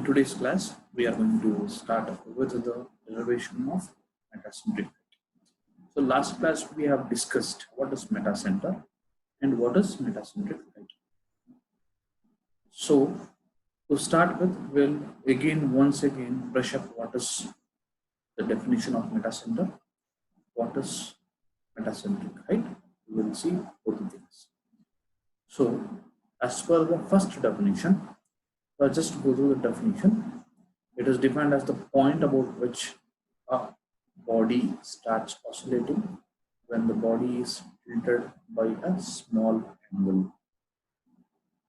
today's class, we are going to start with the derivation of metacentric height. So last class we have discussed what is metacenter and what is metacentric height. So to start with, we'll once again brush up what is the definition of metacenter, what is metacentric height. We will see both the things. So as per the first definition, I'll just go through the definition. It is defined as the point about which a body starts oscillating when the body is tilted by a small angle.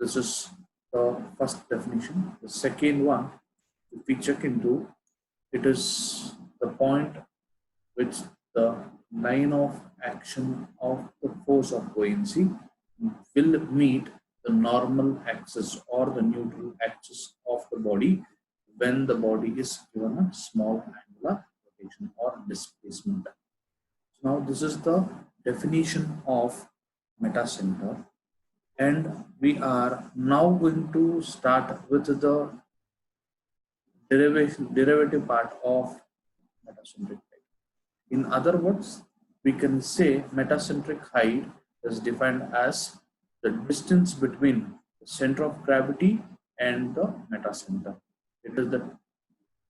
This is the first definition. The second one, if we check into, it is the point which the line of action of the force of buoyancy will meet the normal axis or the neutral axis of the body when the body is given a small angular rotation or displacement. Now this is the definition of metacenter, and we are now going to start with the derivative part of metacentric height. In other words, we can say metacentric height is defined as the distance between the center of gravity and the metacenter. It is the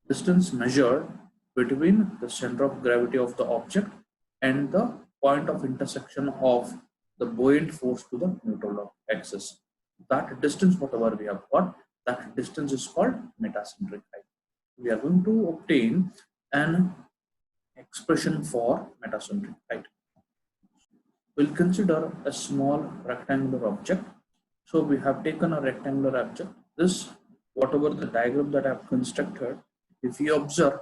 distance measured between the center of gravity of the object and the point of intersection of the buoyant force to the neutral axis. That distance, whatever we have got, that distance is called metacentric height. We are going to obtain an expression for metacentric height. We'll consider a small rectangular object. So we have taken a rectangular object. This, whatever the diagram that I have constructed, if you observe,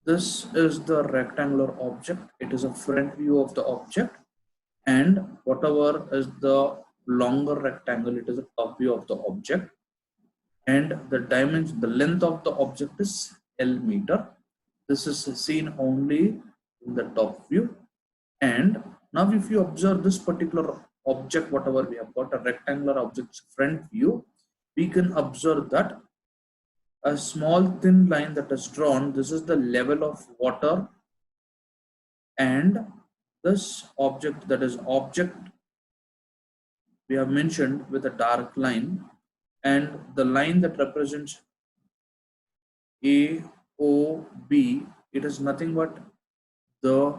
this is the rectangular object. It is a front view of the object, and whatever is the longer rectangle, it is a top view of the object, and the dimension, the length of the object is L meter. This is seen only in the top view. And now if you observe this particular object, whatever we have got, a rectangular object's front view, we can observe that a small thin line that is drawn, this is the level of water, and this object, that is object, we have mentioned with a dark line, and the line that represents AOB, it is nothing but the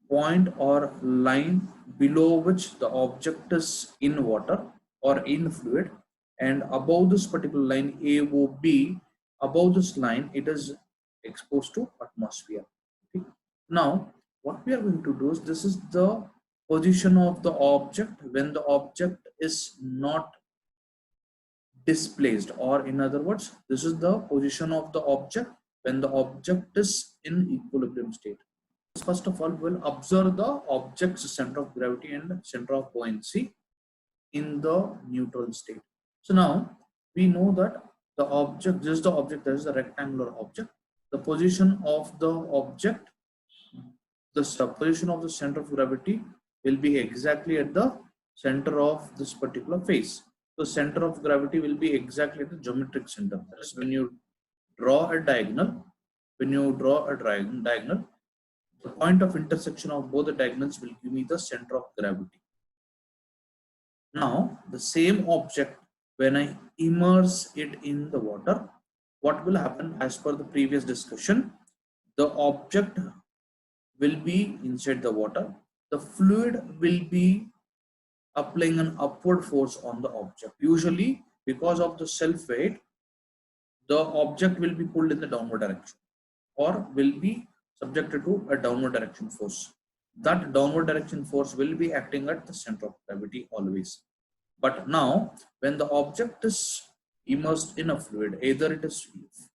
point or line below which the object is in water or in fluid, and above this particular line AOB, above this line it is exposed to atmosphere. Okay. Now what we are going to do is, this is the position of the object when the object is not displaced, or in other words, this is the position of the object when the object is in equilibrium state. First of all, we'll observe the object's center of gravity and center of buoyancy in the neutral state. So now we know that the object, this is the object, that is the rectangular object. The position of the object, the position of the center of gravity will be exactly at the center of this particular face. The center of gravity will be exactly at the geometric center. That is, when you draw a diagonal, the point of intersection of both the diagonals will give me the center of gravity. Now, the same object, when I immerse it in the water, what will happen? As per the previous discussion, the object will be inside the water. The fluid will be applying an upward force on the object. Usually, because of the self weight, the object will be pulled in the downward direction, or will be subjected to a downward direction force. That downward direction force will be acting at the center of gravity always. But now, when the object is immersed in a fluid, either it is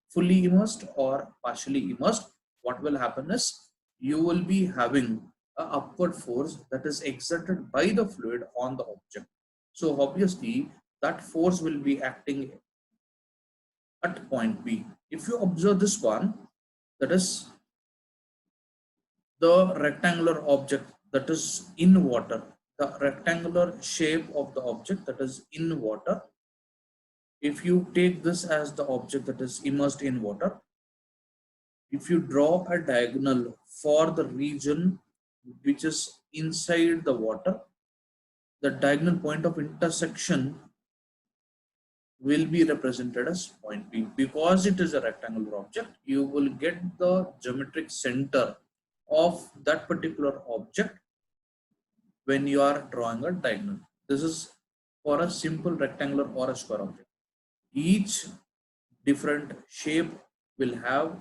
fully immersed or partially immersed, what will happen is, you will be having an upward force that is exerted by the fluid on the object. So obviously, that force will be acting at point B. If you observe this one, that is the rectangular object that is in water, the rectangular shape of the object that is in water, if you take this as the object that is immersed in water, if you draw a diagonal for the region which is inside the water, the diagonal point of intersection will be represented as point P. Because it is a rectangular object, you will get the geometric center of that particular object when you are drawing a diagonal. This is for a simple rectangular or a square object. Each different shape will have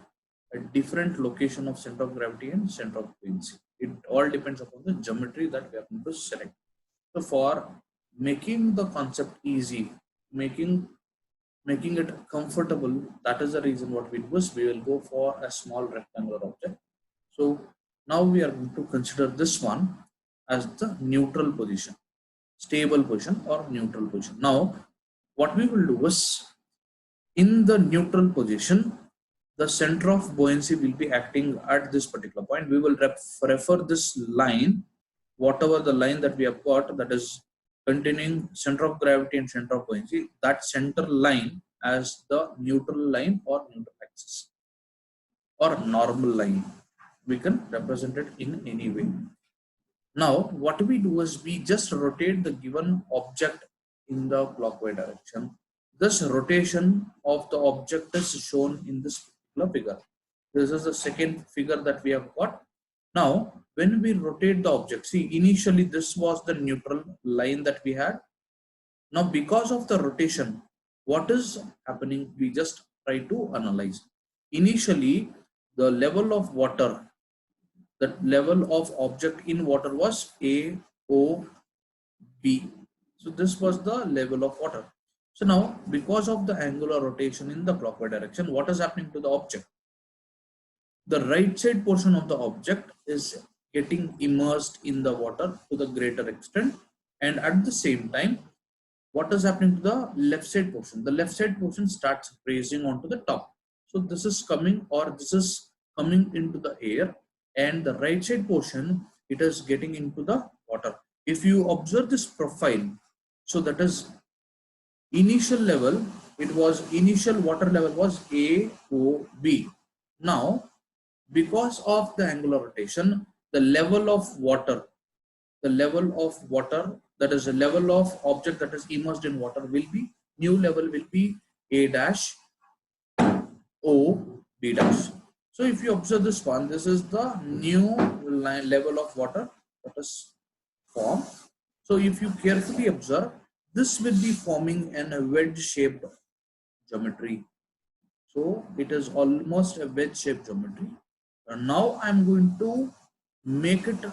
a different location of center of gravity and center of buoyancy. It all depends upon the geometry that we are going to select. So for making the concept easy, making it comfortable, that is the reason what we do is we will go for a small rectangular object. So now we are going to consider this one as the neutral position, stable position or neutral position. Now what we will do is, in the neutral position, the center of buoyancy will be acting at this particular point. We will refer this line, whatever the line that we have got that is containing center of gravity and center of buoyancy, that center line as the neutral line or neutral axis or normal line. We can represent it in any way. Now what we do is we just rotate the given object in the clockwise direction. This rotation of the object is shown in this particular figure. This is the second figure that we have got. Now when we rotate the object, see, initially this was the neutral line that we had. Now because of the rotation, what is happening, we just try to analyze. Initially the level of water, the level of object in water was A, O, B. So this was the level of water. So now because of the angular rotation in the clockwise direction, what is happening to the object? The right side portion of the object is getting immersed in the water to the greater extent, and at the same time, what is happening to the left side portion? The left side portion starts raising onto the top. So this is coming, or this is coming into the air, and the right side portion, it is getting into the water. If you observe this profile, so that is initial level, it was initial water level was AOB. Now because of the angular rotation, the level of water, that is the level of object that is immersed in water will be, new level will be A dash O B dash. So if you observe this one, this is the new level of water that is formed. So if you carefully observe, this will be forming a wedge shaped geometry. So it is almost a wedge shaped geometry. And now I'm going to make it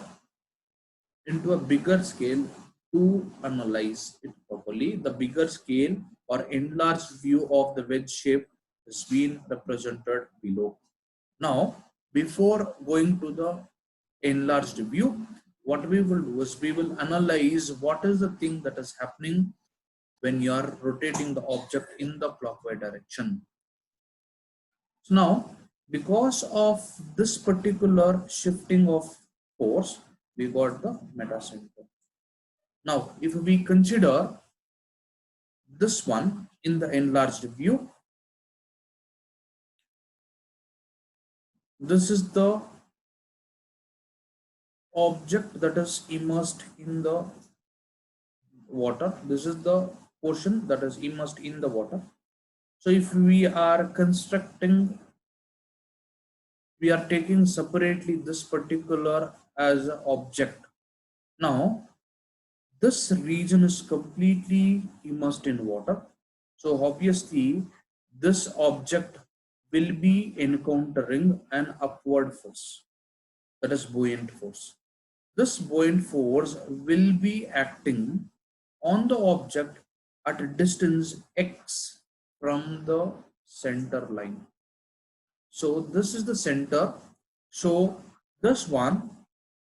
into a bigger scale to analyze it properly. The bigger scale or enlarged view of the wedge shape is being represented below. Now, before going to the enlarged view, what we will do is we will analyze what is the thing that is happening when you are rotating the object in the clockwise direction. So now, because of this particular shifting of force, we got the metacenter. Now, if we consider this one in the enlarged view, this is the object that is immersed in the water. This is the portion that is immersed in the water. So if we are constructing, we are taking separately this particular as an object. Now this region is completely immersed in water. So obviously this object will be encountering an upward force, that is buoyant force. This buoyant force will be acting on the object at a distance x from the center line. So this is the center. So this one,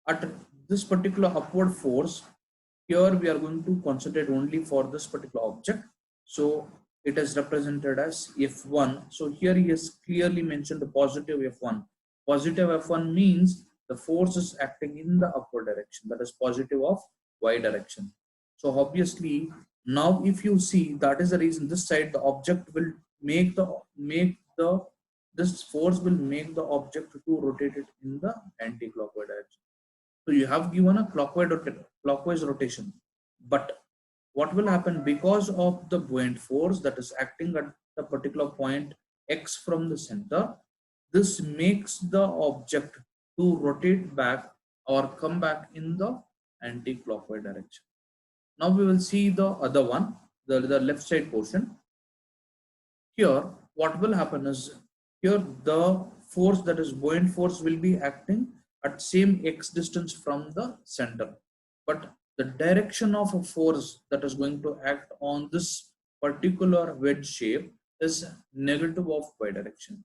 at this particular upward force, here we are going to concentrate only for this particular object. So it is represented as F1. So here he has clearly mentioned the positive F1. Positive F1 means the force is acting in the upward direction, that is positive of y direction. So obviously Now if you see, that is the reason this side the object will make the this force will make the object to rotate it in the anti-clockwise direction. So you have given a clockwise rotation, but what will happen because of the buoyant force that is acting at the particular point x from the center, this makes the object to rotate back or come back in the anti-clockwise direction. Now we will see the other one, the left side portion. Here, what will happen is, here the force, that is buoyant force, will be acting at same x distance from the center. But the direction of a force that is going to act on this particular wedge shape is negative of y direction.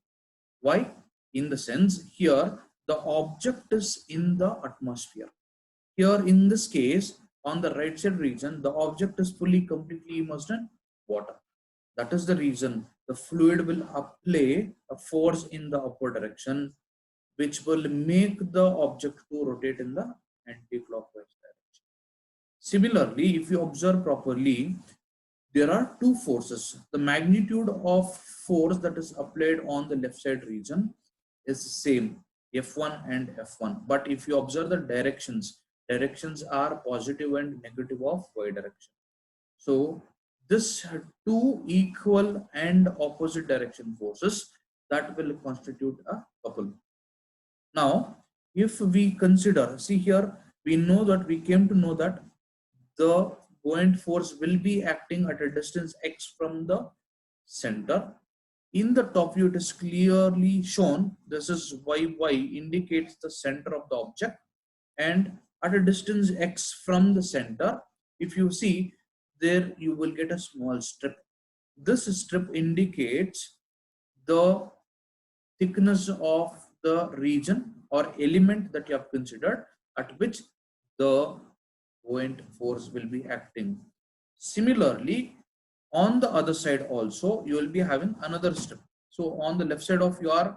Why? In the sense, here the object is in the atmosphere. Here in this case, on the right side region, the object is fully completely immersed in water. That is the reason the fluid will apply a force in the upward direction, which will make the object to rotate in the anti-clockwise direction. Similarly, if you observe properly, there are two forces. The magnitude of force that is applied on the left side region is same, F1 and F1. But if you observe the directions are positive and negative of y direction. So this two equal and opposite direction forces that will constitute a couple. Now, if we consider, see here, we came to know that the buoyant force will be acting at a distance x from the center. In the top view, it is clearly shown, this is y indicates the center of the object, and at a distance x from the center, if you see, there you will get a small strip. This strip indicates the thickness of the region or element that you have considered at which the buoyant force will be acting. Similarly, on the other side also, you will be having another strip. So on the left side of your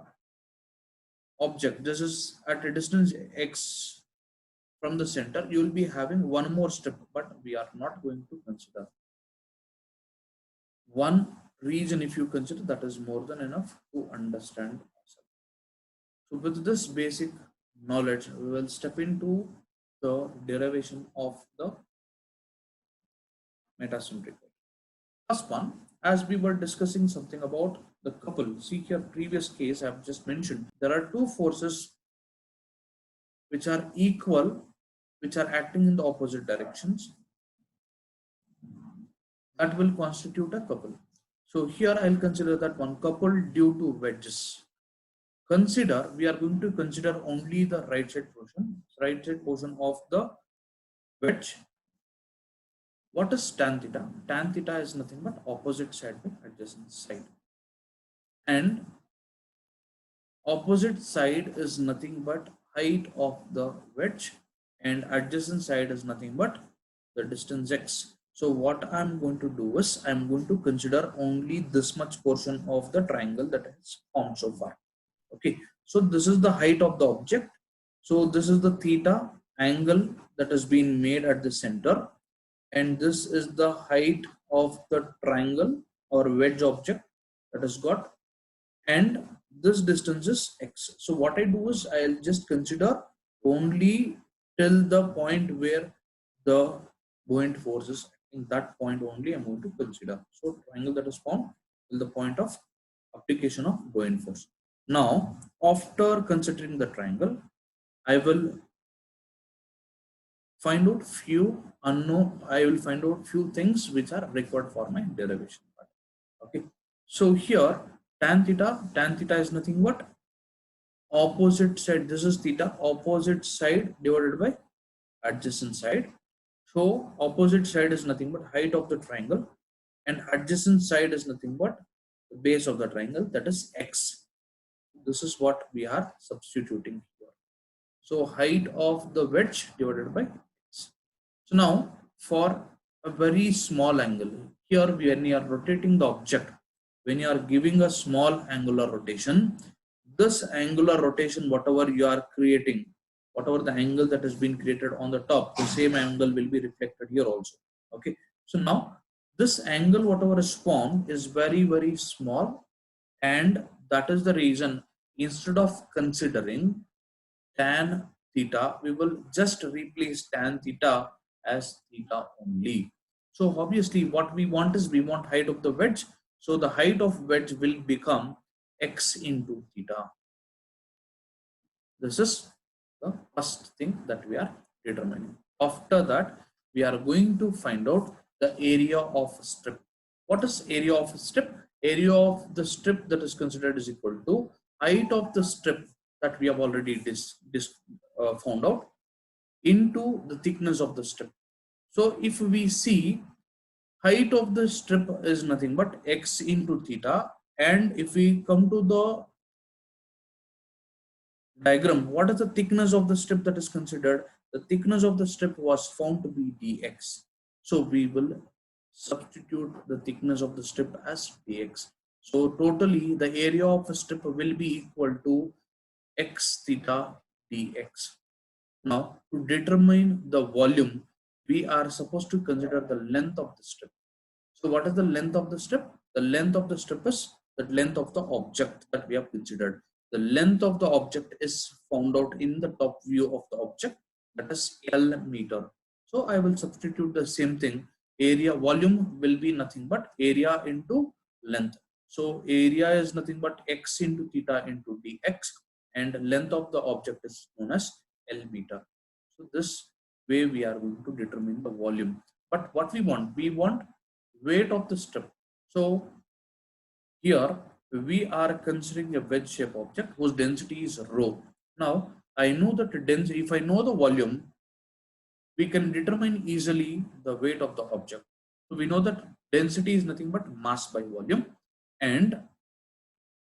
object, this is at a distance x from the center, you will be having one more strip, but we are not going to consider. One region, if you consider, that is more than enough to understand ourselves. So with this basic knowledge, we will step into the derivation of the metacentric. First one, as we were discussing something about the couple, see here, previous case I have just mentioned, there are two forces which are equal, which are acting in the opposite directions, that will constitute a couple. So here I'll consider that one couple due to wedges. Consider, we are going to consider only the right side portion of the wedge. What is tan theta? Tan theta is nothing but opposite side by adjacent side. And opposite side is nothing but height of the wedge, and adjacent side is nothing but the distance x. So what I'm going to do is, I'm going to consider only this much portion of the triangle that is formed so far. Okay, so this is the height of the object. So this is the theta angle that has been made at the center, and this is the height of the triangle or wedge object that is got, and this distance is x. So what I do is, I'll just consider only till the point where the buoyant force is acting. That point only I'm going to consider. So triangle that is formed till the point of application of buoyant force. Now, after considering the triangle, I will find out few things which are required for my derivation part. Okay, so here tan theta is nothing but opposite side. This is theta, opposite side divided by adjacent side. So opposite side is nothing but height of the triangle, and adjacent side is nothing but the base of the triangle, that is x. This is what we are substituting here. So height of the wedge divided by x. So now for a very small angle, here when you are rotating the object, when you are giving a small angular rotation, this angular rotation, whatever you are creating, whatever the angle that has been created on the top, the same angle will be reflected here also. Okay, so now This angle, whatever is formed, is very, very small, and that is the reason instead of considering tan theta, we will just replace tan theta as theta only. So obviously what we want is we want height of the wedge. So the height of wedge will become x into theta. This is the first thing that we are determining. After that, we are going to find out the area of a strip. What is area of a strip? Area of the strip that is considered is equal to height of the strip that we have already found out into the thickness of the strip. So if we see, height of the strip is nothing but x into theta, and if we come to the diagram, what is the thickness of the strip that is considered? The thickness of the strip was found to be dx. So we will substitute the thickness of the strip as dx. So totally the area of a strip will be equal to x theta dx. Now to determine the volume, we are supposed to consider the length of the strip. So what is the length of the strip? The length of the strip is the length of the object that we have considered. The length of the object is found out in the top view of the object, that is L meter. So I will substitute the same thing. Area, volume will be nothing but area into length. So area is nothing but x into theta into dx, and length of the object is known as L meter. So this way we are going to determine the volume. But what we want weight of the strip. So here we are considering a wedge shape object whose density is rho. Now I know that density, if I know the volume, we can determine easily the weight of the object. So we know that density is nothing but mass by volume, and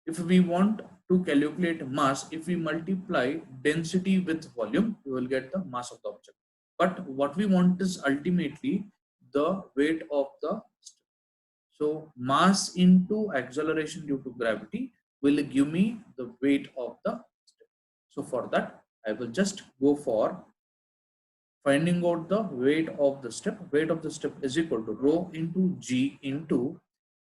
if we want to calculate mass, if we multiply density with volume, we will get the mass of the object. But what we want is ultimately the weight of the strip. So mass into acceleration due to gravity will give me the weight of the strip. So for that, I will just go for finding out the weight of the strip. Weight of the strip is equal to rho into g into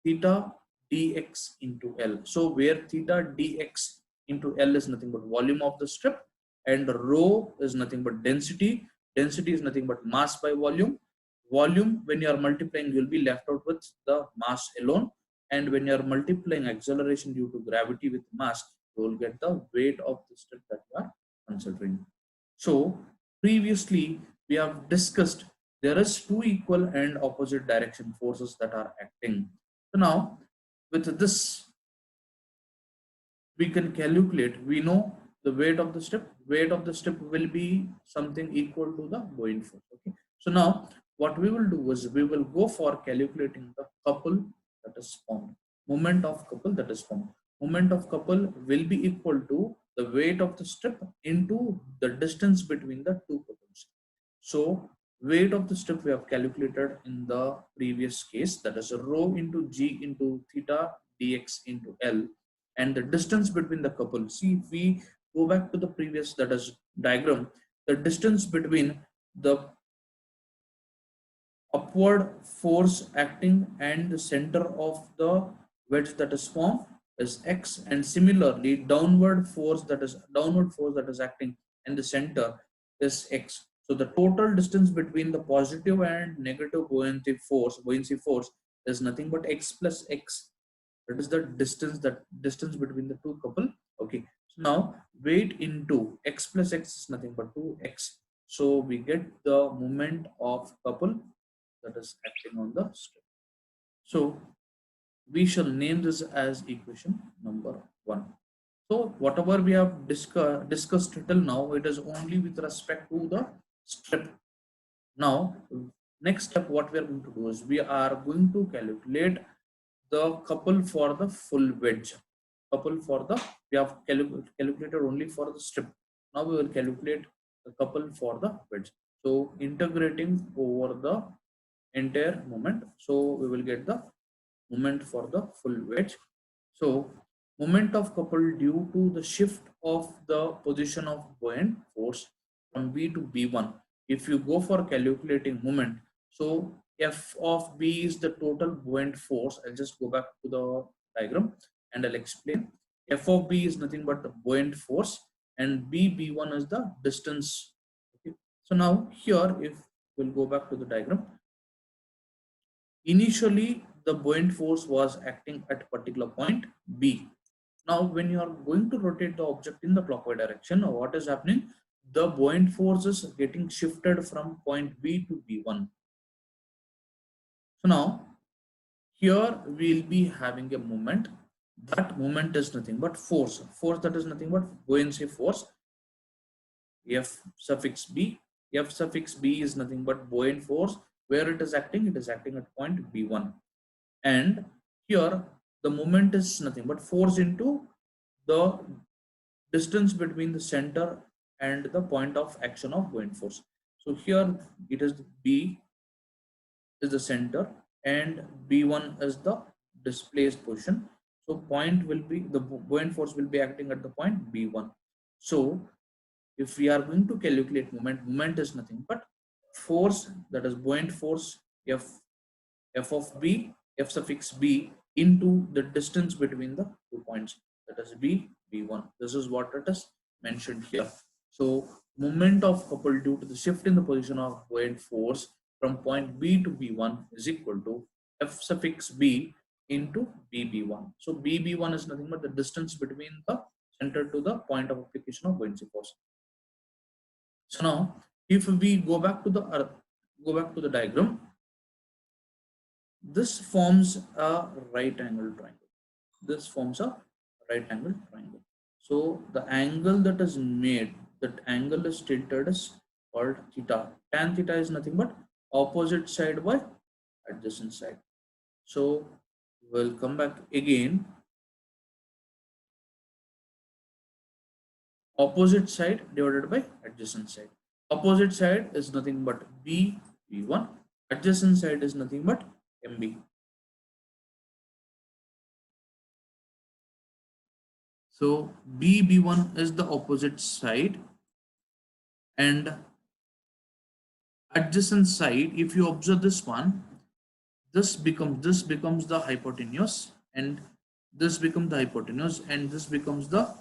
theta dx into L. So where theta dx into L is nothing but volume of the strip, and rho is nothing but density. Density is nothing but mass by volume. Volume, when you are multiplying, you will be left out with the mass alone. And when you are multiplying acceleration due to gravity with mass, you will get the weight of the strip that you are considering. So previously we have discussed there is two equal and opposite direction forces that are acting. So now with this we can calculate, we know the weight of the strip. Weight of the strip will be something equal to the buoyant force. Okay. So now what we will do is we will go for calculating the couple that is formed. Moment of couple that is formed. Moment of couple will be equal to the weight of the strip into the distance between the two couples. So weight of the strip we have calculated in the previous case, that is rho into g into theta dx into L, and the distance between the couple. See, if we go back to the previous, that is diagram, the distance between the upward force acting and the center of the wedge that is formed is x, and similarly downward force that is acting and the center is x. So the total distance between the positive and negative buoyancy force is nothing but x plus x. That is the distance between the two couple. Okay, so now weight into x plus x is nothing but 2x. So we get the moment of couple that is acting on the strip. So we shall name this as equation number 1. So whatever we have discussed till now, it is only with respect to the strip. Now next step what we are going to do is we are going to calculate the couple for the full wedge. Couple for the, we have calculated only for the strip. Now we will calculate the couple for the wedge. So integrating over the entire moment, so we will get the moment for the full wedge. So moment of couple due to the shift of the position of buoyant force from B to B1. If you go for calculating moment, so F of B is the total buoyant force. I'll just go back to the diagram and I'll explain. F of B is nothing but the buoyant force, and B1 is the distance. Okay. So now here, if we'll go back to the diagram, initially the buoyant force was acting at particular point B. Now when you are going to rotate the object in the clockwise direction, what is happening? The buoyant force is getting shifted from point B to B1. So now here we'll be having a moment. That moment is nothing but force. Force, that is nothing but buoyancy force. F suffix B. F suffix B is nothing but buoyant force. Where it is acting at point B1. And here the moment is nothing but force into the distance between the center and the point of action of buoyant force. So here it is B is the center and B1 is the displaced position. So point will be, the buoyant force will be acting at the point B1. So if we are going to calculate moment is nothing but force, that is buoyant force, F of B, F suffix B into the distance between the 2 points, that is B1. This is what it is mentioned here. So moment of couple due to the shift in the position of buoyant force from point B to B1 is equal to F suffix B into BB1. So BB1 is nothing but the distance between the center to the point of application of buoyancy force. So now if we go back to the diagram, this forms a right angle triangle. This forms a right angle triangle. So the angle that is made, that angle is tilted, is called theta. Tan theta is nothing but opposite side by adjacent side. So we'll come back again. Opposite side divided by adjacent side. Opposite side is nothing but B1. Adjacent side is nothing but MB. So BB1 is the opposite side, and adjacent side, if you observe this one, this becomes the hypotenuse, and this becomes the hypotenuse, and this becomes the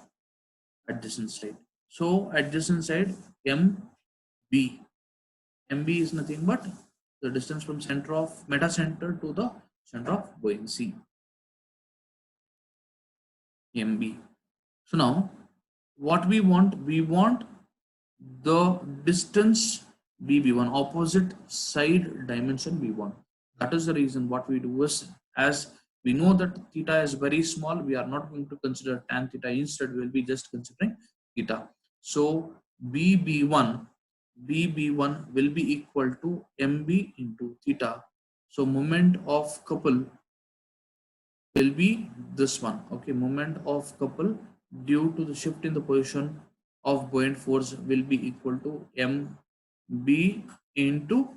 adjacent side. So adjacent side MB. MB is nothing but the distance from center of metacenter to the center of buoyancy. MB. So now what we want the distance BB1, opposite side dimension B1. That is the reason what we do is, as we know that theta is very small, we are not going to consider tan theta. Instead we will be just considering theta. So BB1 will be equal to MB into theta. So moment of couple will be this one. Okay, moment of couple due to the shift in the position of buoyant force will be equal to MB into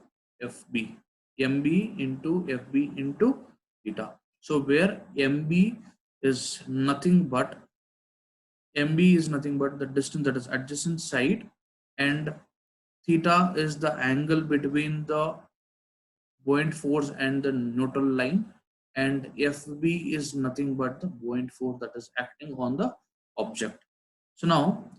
FB. MB into FB into theta. So where MB is nothing but the distance, that is adjacent side, and theta is the angle between the buoyant force and the neutral line, and FB is nothing but the buoyant force that is acting on the object. So now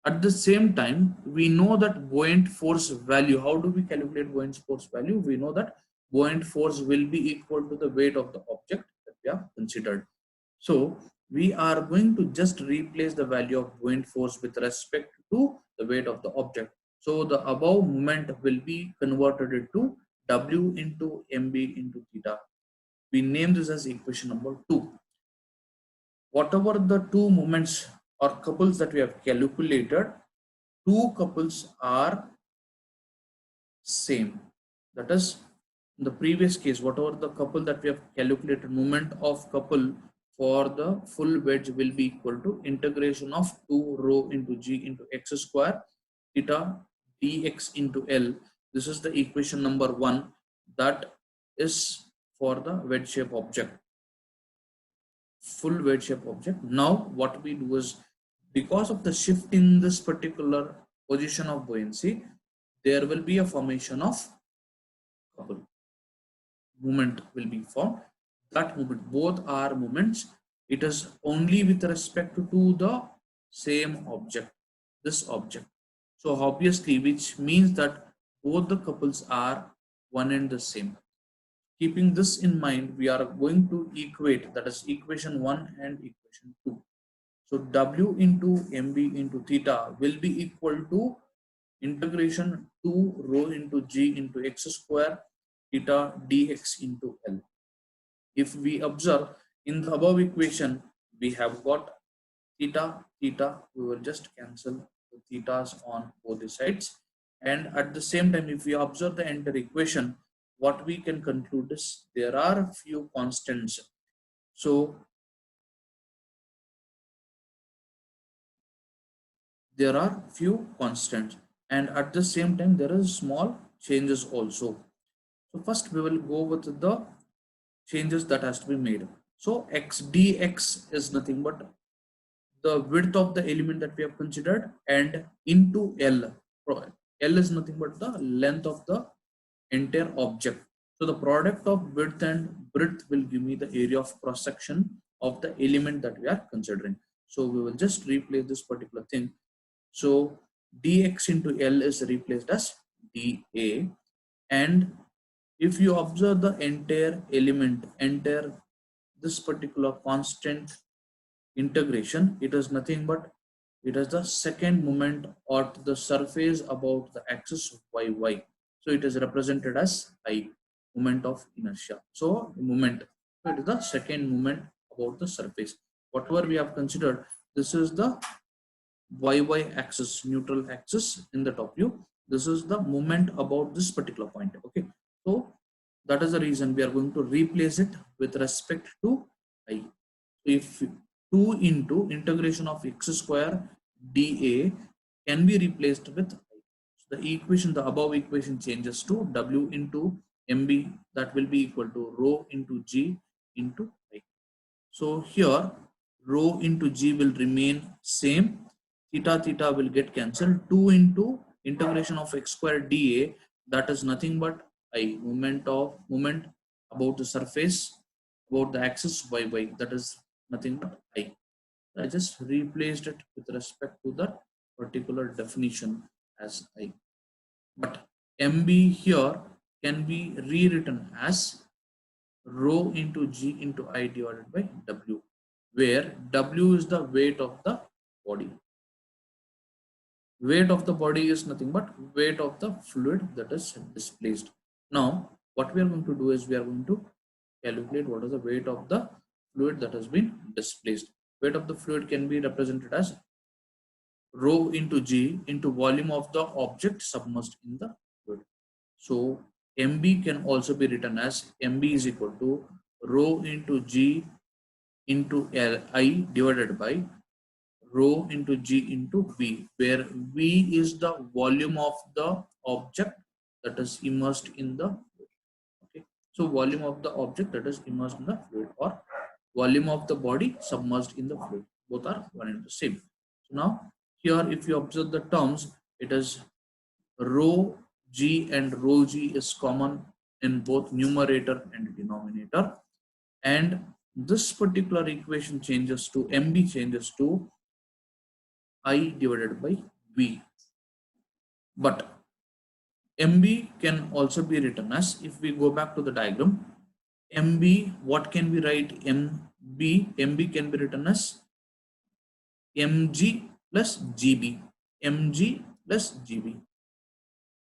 at the same time, we know that buoyant force value. How do we calculate buoyant force value? We know that buoyant force will be equal to the weight of the object that we have considered. So we are going to just replace the value of buoyant force with respect to the weight of the object. So the above moment will be converted into W into MB into theta. We name this as equation number 2. Whatever the two moments or couples that we have calculated, two couples are same. That is, in the previous case, whatever the couple that we have calculated, moment of couple for the full wedge will be equal to integration of 2 rho into g into x square theta dx into L. This is the equation number 1 that is for the wedge shape object, full wedge shape object. Now what we do is, because of the shift in this particular position of buoyancy, there will be a formation of couple. Moment will be formed. That moment, both are moments. It is only with respect to the same object, this object. So obviously, which means that both the couples are one and the same. Keeping this in mind, we are going to equate, that is equation 1 and equation 2. So W into MB into theta will be equal to integration 2 rho into G into x square theta dx into L. If we observe in the above equation, we have got theta, theta, we will just cancel the thetas on both the sides. And at the same time, if we observe the entire equation, what we can conclude is there are few constants. So there are few constants, and at the same time there is small changes also. So first we will go with the changes that has to be made. So x dx is nothing but the width of the element that we have considered, and into L. L is nothing but the length of the entire object. So the product of width and breadth will give me the area of cross section of the element that we are considering. So we will just replace this particular thing. So dx into L is replaced as dA, and if you observe the entire element, entire this particular constant integration, it is nothing but it is the second moment of the surface about the axis yy. So it is represented as I, moment of inertia. So moment, so it is the second moment about the surface. Whatever we have considered, this is the yy axis, neutral axis in the top view. This is the moment about this particular point. Okay, so that is the reason we are going to replace it with respect to I. If 2 into integration of x square dA can be replaced with I. So the equation, the above equation changes to W into MB, that will be equal to rho into G into I. So here rho into G will remain same, theta theta will get cancelled. 2 into integration of x square dA, that is nothing but I, moment about the surface about the axis yy, that is nothing but I. I just replaced it with respect to the particular definition as I. But MB here can be rewritten as rho into G into I divided by W, where W is the weight of the body. Weight of the body is nothing but weight of the fluid that is displaced. Now, what we are going to do is we are going to calculate what is the weight of the fluid that has been displaced. Weight of the fluid can be represented as rho into G into volume of the object submerged in the fluid. So MB can also be written as MB is equal to rho into G into Li divided by rho into G into V, where V is the volume of the object that is immersed in the fluid. Okay, so volume of the object that is immersed in the fluid, or volume of the body submerged in the fluid, both are one and the same. So now here if you observe the terms, it is rho G and rho G is common in both numerator and denominator, and this particular equation changes to MB changes to I divided by V. But MB can also be written as, if we go back to the diagram, MB, what can we write? MB can be written as mg plus gb. Mg plus gb.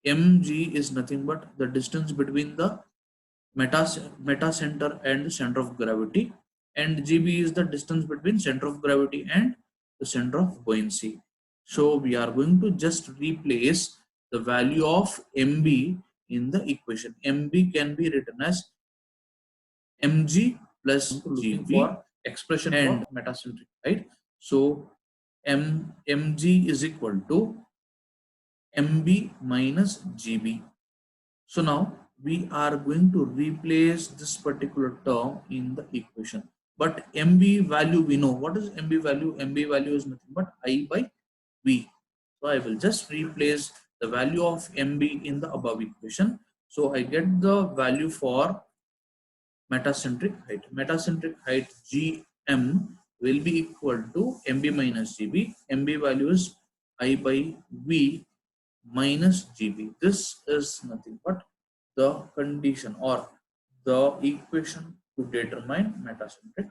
Mg is nothing but the distance between the meta center and the center of gravity, and gb is the distance between center of gravity and the center of buoyancy. So we are going to just replace the value of mb in the equation. Mb can be written as mg plus gb for expression and metacentric, right? So mg is equal to mb minus gb. So now we are going to replace this particular term in the equation. But mb value we know. What is mb value? mb value is nothing but I by v. So I will just replace the value of mb in the above equation So I get the value for metacentric height. Metacentric height Gm will be equal to Mb minus Gb. Mb value is I by V minus Gb. This is nothing but the condition or the equation to determine metacentric